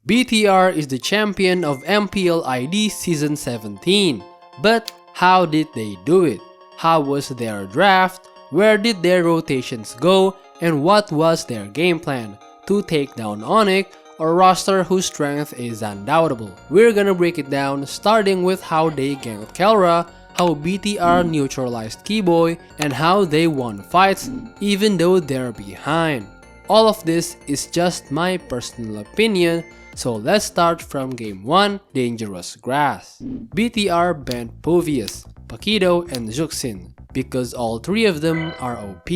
BTR is the champion of MPL ID Season 17. But how did they do it? How was their draft? Where did their rotations go? And what was their game plan to take down Onic, a roster whose strength is undoubtable? We're gonna break it down, starting with how they ganked Kelra, how BTR neutralized Keyboy, and how they won fights even though they're behind. All of this is just my personal opinion, so let's start from Game 1, Dangerous Grass. BTR banned Povius, Pakido, and Juxin because all three of them are OP.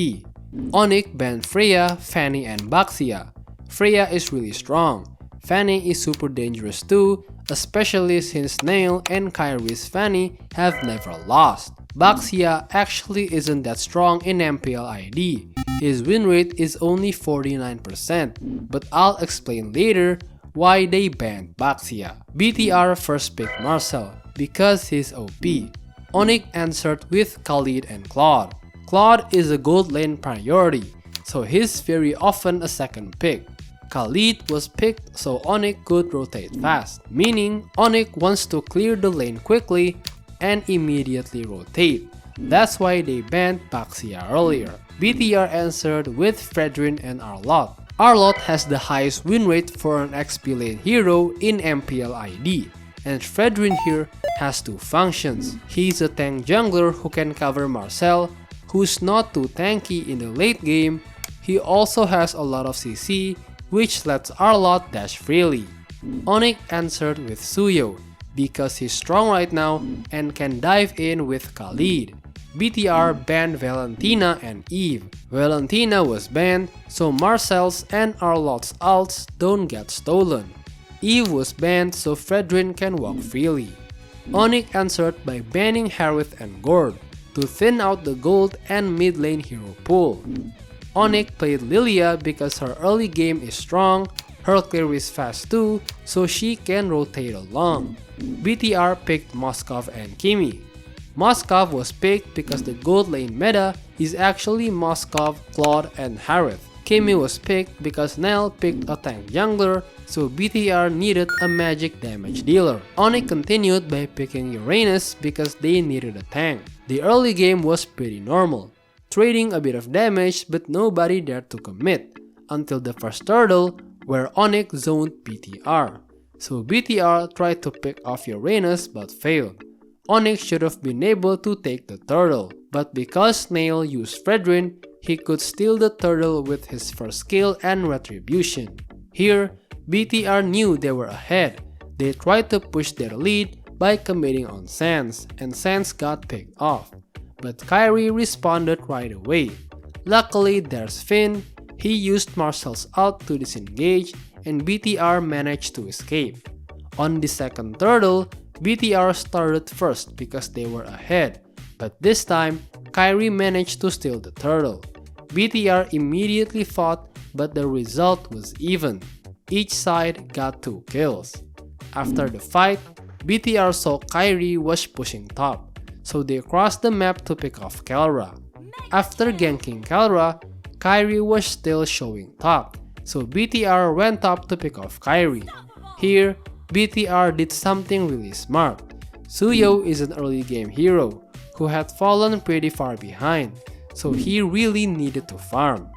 Onic banned Freya, Fanny, and Baxia. Freya is really strong. Fanny is super dangerous too, especially since Nail and Kyrie's Fanny have never lost. Baxia actually isn't that strong in MPL ID. His win rate is only 49%, but I'll explain later why they banned Baxia. BTR first picked Marcel because he's OP. Onic answered with Khalid and Claude. Claude is a gold lane priority, so he's very often a second pick. Khalid was picked so Onic could rotate fast, meaning Onic wants to clear the lane quickly and immediately rotate. That's why they banned Baxia earlier. BTR answered with Fredrin and Arlott. Arlott has the highest win rate for an XP lane hero in MPL ID, and Fredrin here has two functions. He's a tank jungler who can cover Marcel, who's not too tanky in the late game. He also has a lot of CC, which lets Arlott dash freely. Onic answered with Suyo, because he's strong right now and can dive in with Khalid. BTR banned Valentina and Eve. Valentina was banned so Marcel's and Arlott's ults don't get stolen. Eve was banned so Fredrin can walk freely. Onic answered by banning Harith and Gord to thin out the gold and mid lane hero pool. Onic played Lilia because her early game is strong, her clear is fast too, so she can rotate along. BTR picked Moskov and Kimi. Moskov was picked because the gold lane meta is actually Moskov, Claude, and Harith. Kimi was picked because Nell picked a tank jungler, so BTR needed a magic damage dealer. Onic continued by picking Uranus because they needed a tank. The early game was pretty normal, trading a bit of damage but nobody dared to commit, until the first turtle where Onic zoned BTR. So BTR tried to pick off Uranus but failed. Onic should have been able to take the turtle, but because Snail used Fredrin, he could steal the turtle with his first skill and retribution. Here, BTR knew they were ahead. They tried to push their lead by committing on Sans, and Sans got picked off. But Kyrie responded right away. Luckily, there's Finn. He used Marcel's ult to disengage, and BTR managed to escape. On the second turtle, BTR started first because they were ahead, but this time, Kyrie managed to steal the turtle. BTR immediately fought, but the result was even. Each side got 2 kills. After the fight, BTR saw Kyrie was pushing top, so they crossed the map to pick off Kelra. After ganking Kelra, Kyrie was still showing top, so BTR went up to pick off Kyrie. Here, BTR did something really smart. Suyo is an early game hero who had fallen pretty far behind, so he really needed to farm.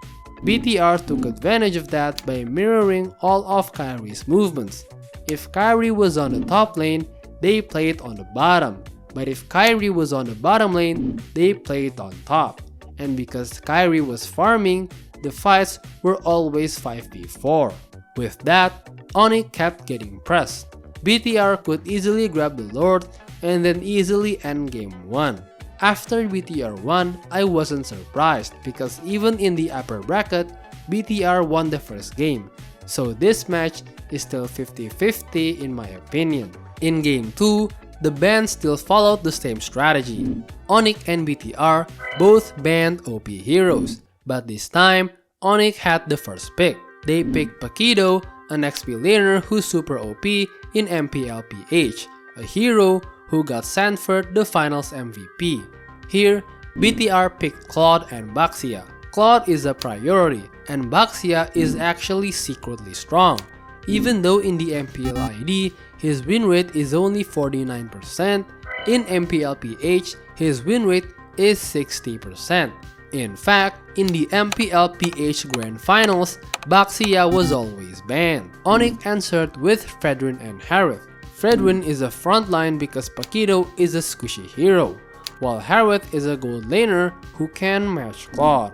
BTR took advantage of that by mirroring all of Kyrie's movements. If Kyrie was on the top lane, they played on the bottom, but if Kyrie was on the bottom lane, they played on top. And because Kyrie was farming, the fights were always 5v4. With that, Onic kept getting pressed. BTR could easily grab the Lord and then easily end game 1. After BTR won, I wasn't surprised because even in the upper bracket, BTR won the first game. So this match is still 50-50 in my opinion. In game 2, the band still followed the same strategy. Onic and BTR both banned OP heroes, but this time, Onic had the first pick. They picked Pakido, an XP laner who's super OP in MPL PH, a hero who got Sanford the finals MVP. Here, BTR picked Claude and Baxia. Claude is a priority, and Baxia is actually secretly strong. Even though in the MPL ID, his win rate is only 49%, in MPL PH, his win rate is 60%. In fact, in the MPL PH Grand Finals, Baxia was always banned. Onic answered with Fredrin and Harith. Fredrin is a frontline because Paquito is a squishy hero, while Harith is a gold laner who can match Claude.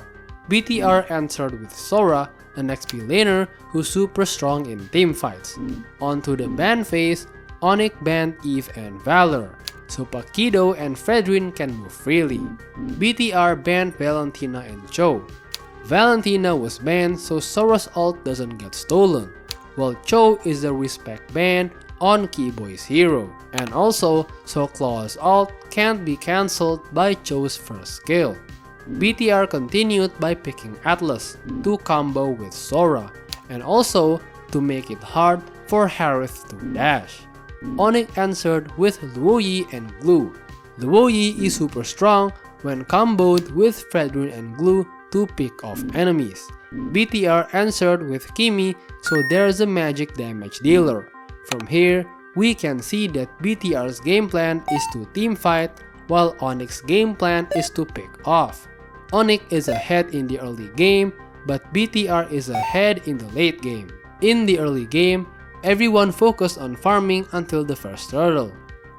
BTR answered with Sora, an XP laner who's super strong in teamfights. Onto the ban phase, Onic banned Eve and Valor, so Paquito and Fredrin can move freely. BTR banned Valentina and Cho. Valentina was banned so Sora's ult doesn't get stolen, while Cho is a respect ban on Keyboy's hero, and also so Claw's ult can't be cancelled by Cho's first skill. BTR continued by picking Atlas to combo with Sora, and also to make it hard for Harith to dash. Onic answered with Luoyi and Glue. Luoyi is super strong when comboed with Fredrin and Glue to pick off enemies. BTR answered with Kimi, so there's a magic damage dealer. From here, we can see that BTR's game plan is to teamfight, while Onic's game plan is to pick off. Onic is ahead in the early game, but BTR is ahead in the late game. In the early game, everyone focused on farming until the first turtle.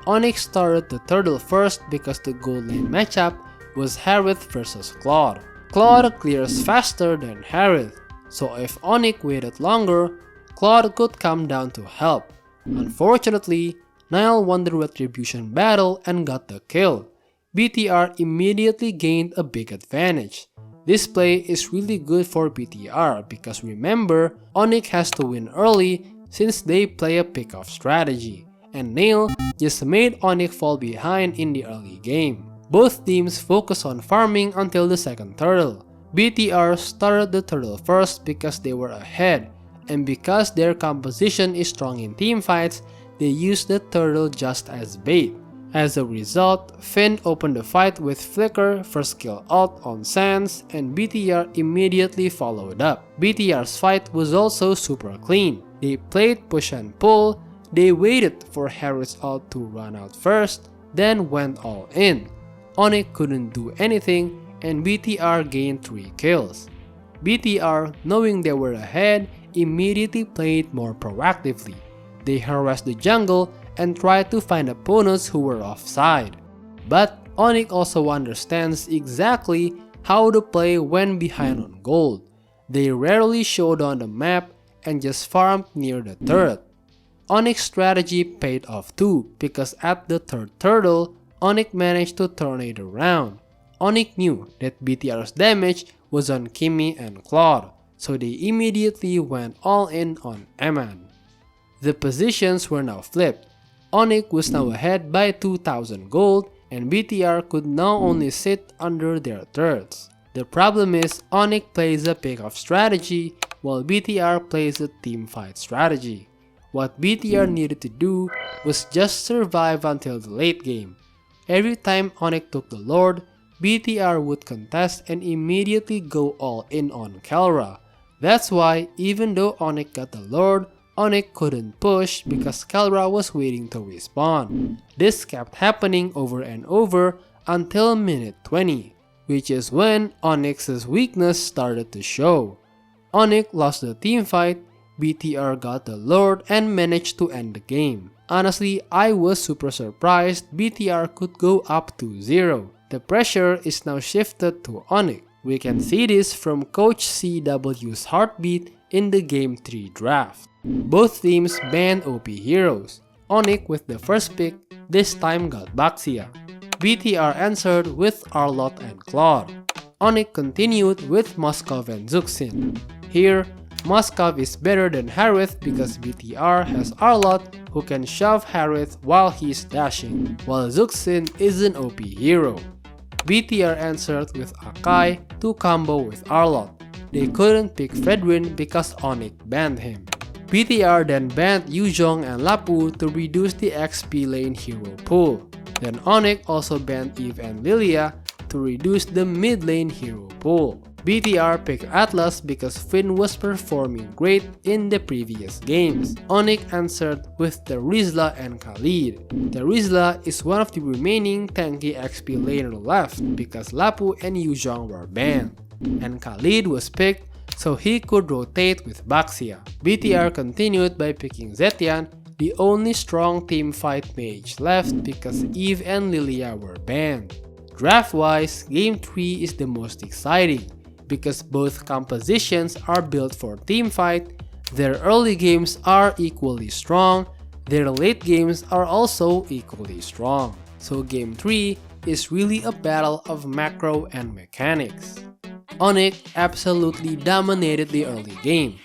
Onic started the turtle first because the gold lane matchup was Harith versus Claude. Claude clears faster than Harith, so if Onic waited longer, Claude could come down to help. Unfortunately, Nile won the retribution battle and got the kill. BTR immediately gained a big advantage. This play is really good for BTR because remember, Onic has to win early since they play a pick-off strategy, and Nail just made Onic fall behind in the early game. Both teams focus on farming until the second turtle. BTR started the turtle first because they were ahead, and because their composition is strong in teamfights, they used the turtle just as bait. As a result, Finn opened the fight with Flicker for skill ult on Sans, and BTR immediately followed up. BTR's fight was also super clean. They played push and pull, they waited for Harith's ult to run out first, then went all in. Onic couldn't do anything, and BTR gained 3 kills. BTR, knowing they were ahead, immediately played more proactively. They harassed the jungle and tried to find opponents who were offside. But Onic also understands exactly how to play when behind on gold. They rarely showed on the map and just farmed near the turret. Onic's strategy paid off too, because at the third turtle, Onic managed to turn it around. Onic knew that BTR's damage was on Kimi and Claude, so they immediately went all in on Eman. The positions were now flipped. Onic was now ahead by 2000 gold, and BTR could now only sit under their turrets. The problem is Onic plays a pick-off strategy while BTR plays a teamfight strategy. What BTR needed to do was just survive until the late game. Every time Onic took the Lord, BTR would contest and immediately go all in on Kelra. That's why even though Onic got the Lord, Onic couldn't push because Kelra was waiting to respawn. This kept happening over and over until minute 20, which is when Onyx's weakness started to show. Onic lost the teamfight, BTR got the Lord and managed to end the game. Honestly, I was super surprised BTR could go up to 0. The pressure is now shifted to Onic. We can see this from Coach CW's heartbeat in the Game 3 draft. Both teams banned OP heroes. Onic with the first pick this time got Baxia. BTR answered with Arlott and Claude. Onic continued with Moskov and Zuxin. Here, Moskov is better than Harith because BTR has Arlott who can shove Harith while he's dashing, while Zuxin is an OP hero. BTR answered with Akai to combo with Arlott. They couldn't pick Fredrin because Onic banned him. BTR then banned Yuzhong and Lapu to reduce the XP lane hero pool. Then Onic also banned Eve and Lilia to reduce the mid lane hero pool. BTR picked Atlas because Finn was performing great in the previous games. Onic answered with Terizla and Khalid. Terizla is one of the remaining tanky XP laner left because Lapu and Yuzhong were banned, and Khalid was picked so he could rotate with Baxia. BTR continued by picking Zetian, the only strong teamfight mage left because Eve and Lilia were banned. Draft-wise, Game 3 is the most exciting because both compositions are built for teamfight, their early games are equally strong, their late games are also equally strong. So Game 3 is really a battle of macro and mechanics. Onic absolutely dominated the early game.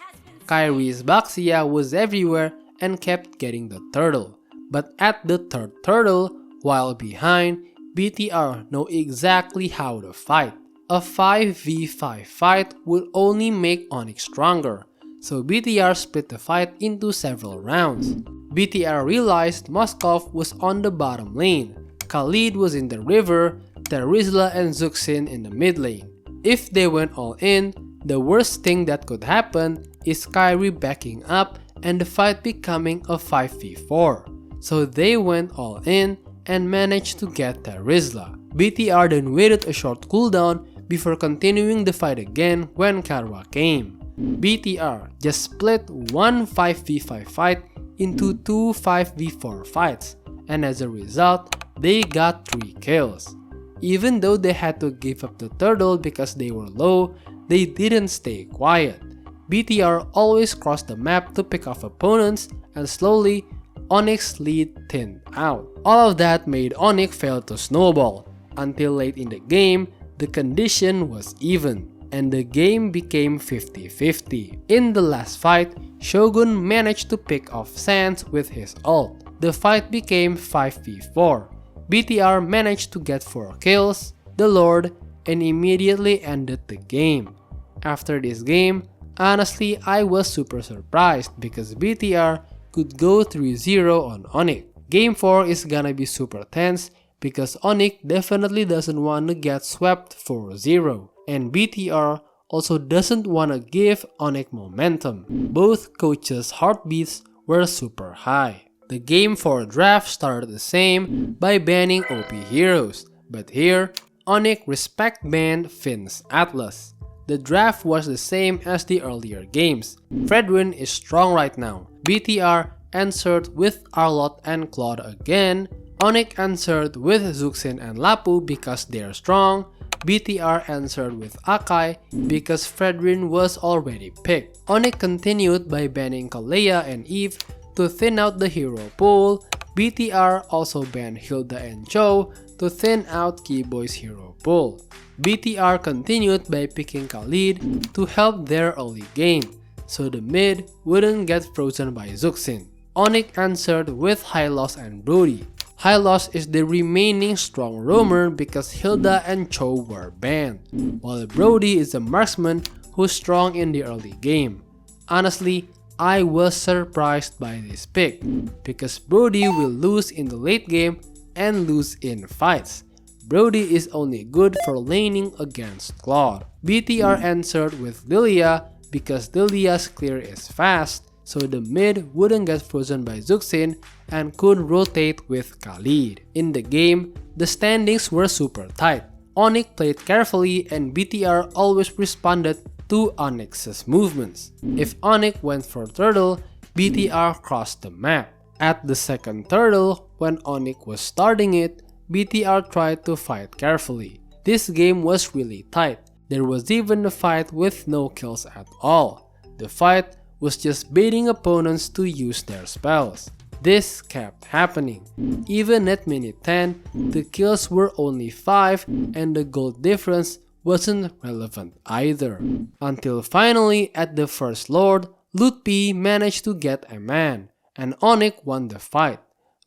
Kyrie's Baxia was everywhere and kept getting the turtle, but at the third turtle, while behind, BTR know exactly how to fight. A 5v5 fight would only make Onic stronger, so BTR split the fight into several rounds. BTR realized Moskov was on the bottom lane, Khalid was in the river, Terizla and Zuxin in the mid lane. If they went all in, the worst thing that could happen is Kyrie backing up and the fight becoming a 5v4. So they went all in and managed to get Terizla. BTR then waited a short cooldown before continuing the fight again when Karwa came. BTR just split one 5v5 fight into two 5v4 fights, and as a result, they got 3 kills. Even though they had to give up the turtle because they were low, they didn't stay quiet. BTR always crossed the map to pick off opponents, and slowly, Onic's lead thinned out. All of that made Onic fail to snowball. Until late in the game, the condition was even, and the game became 50-50. In the last fight, Shogun managed to pick off Sans with his ult. The fight became 5v4. BTR managed to get 4 kills, the Lord, and immediately ended the game. After this game, honestly I was super surprised because BTR could go 3-0 on Onic. Game 4 is gonna be super tense because Onic definitely doesn't want to get swept 4-0, and BTR also doesn't want to give Onic momentum. Both coaches' heartbeats were super high. The Game 4 draft started the same by banning OP heroes, but here, Onic respect banned Finn's Atlas. The draft was the same as the earlier games. Fredwin is strong right now. BTR answered with Arlott and Claude again. Onic answered with Zuxin and Lapu because they're strong. BTR answered with Akai because Fredwin was already picked. Onic continued by banning Kalea and Eve to thin out the hero pool. BTR also banned Hilda and Cho to thin out Keyboy's hero pool. BTR continued by picking Khalid to help their early game, so the mid wouldn't get frozen by Zuxin. Onic answered with Hylos and Brody. Hylos is the remaining strong roamer because Hilda and Cho were banned, while Brody is a marksman who's strong in the early game. Honestly, I was surprised by this pick, because Brody will lose in the late game and lose in fights. Brody is only good for laning against Claude. BTR answered with Lilia because Lilia's clear is fast, so the mid wouldn't get frozen by Zuxin and could rotate with Khalid. In the game, the standings were super tight. Onic played carefully and BTR always responded to Onyx's movements. If Onic went for turtle, BTR crossed the map. At the second turtle, when Onic was starting it, BTR tried to fight carefully. This game was really tight. There was even a fight with no kills at all. The fight was just baiting opponents to use their spells. This kept happening. Even at minute 10, the kills were only 5 and the gold difference wasn't relevant either. Until finally at the first Lord, Lutpi managed to get a man, and Onic won the fight.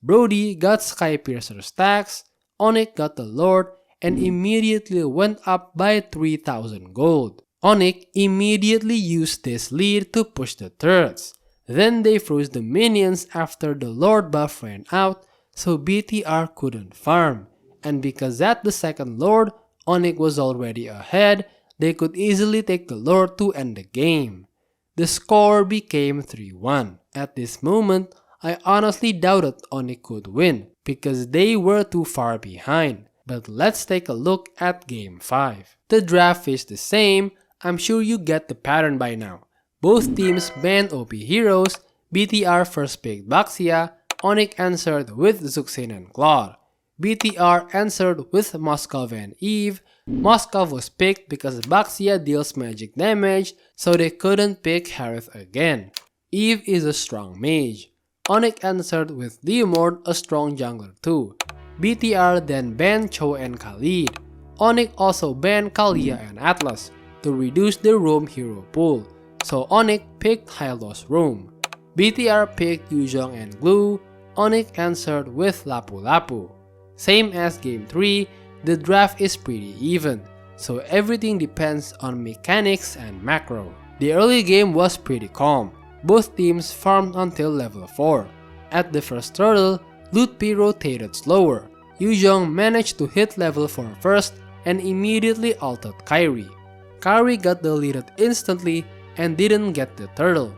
Brody got Skypiercer stacks, Onic got the Lord, and immediately went up by 3000 gold. Onic immediately used this lead to push the turrets. Then they froze the minions after the Lord buff ran out, so BTR couldn't farm. And because at the second Lord, Onic was already ahead, they could easily take the Lord to end the game. The score became 3-1. At this moment, I honestly doubted Onic could win because they were too far behind. But let's take a look at Game 5. The draft is the same. I'm sure you get the pattern by now. Both teams banned OP heroes. BTR first picked Baxia. Onic answered with Zuxin and Claude. BTR answered with Moskov and Eve. Moskov was picked because Baxia deals magic damage, so they couldn't pick Harith again. Eve is a strong mage. Onic answered with Diomord, a strong jungler too. BTR then banned Cho and Khalid. Onic also banned Kalia and Atlas to reduce the roam hero pool, so Onic picked Hylos roam. BTR picked Yuzhong and Glue. Onic answered with Lapu Lapu. Same as Game 3, the draft is pretty even, so everything depends on mechanics and macro. The early game was pretty calm. Both teams farmed until level 4. At the first turtle, Lutpi rotated slower. Yuzhong managed to hit level 4 first and immediately ulted Kairi. Kairi got deleted instantly and didn't get the turtle.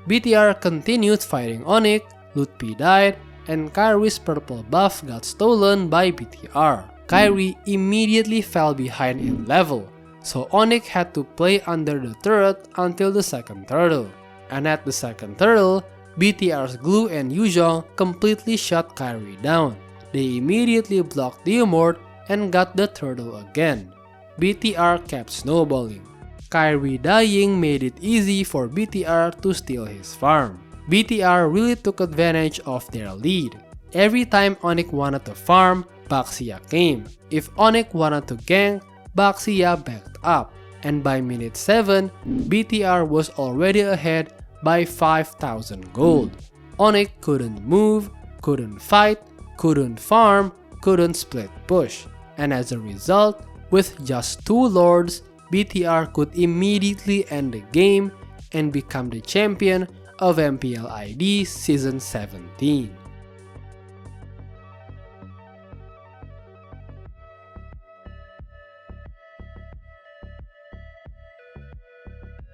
BTR continued fighting Onic, Lutpi died, and Kairi's purple buff got stolen by BTR. Kairi immediately fell behind in level, so Onic had to play under the turret until the second turtle. And at the second turtle, BTR's Glue and Yuzhong completely shut Kairi down. They immediately blocked Diomord and got the turtle again. BTR kept snowballing. Kairi dying made it easy for BTR to steal his farm. BTR really took advantage of their lead. Every time Onic wanted to farm, Baxia came. If Onic wanted to gank, Baxia backed up. And by minute 7, BTR was already ahead by 5,000 gold. Onic couldn't move, couldn't fight, couldn't farm, couldn't split push. And as a result, with just 2 lords, BTR could immediately end the game and become the champion of MPL ID Season 17.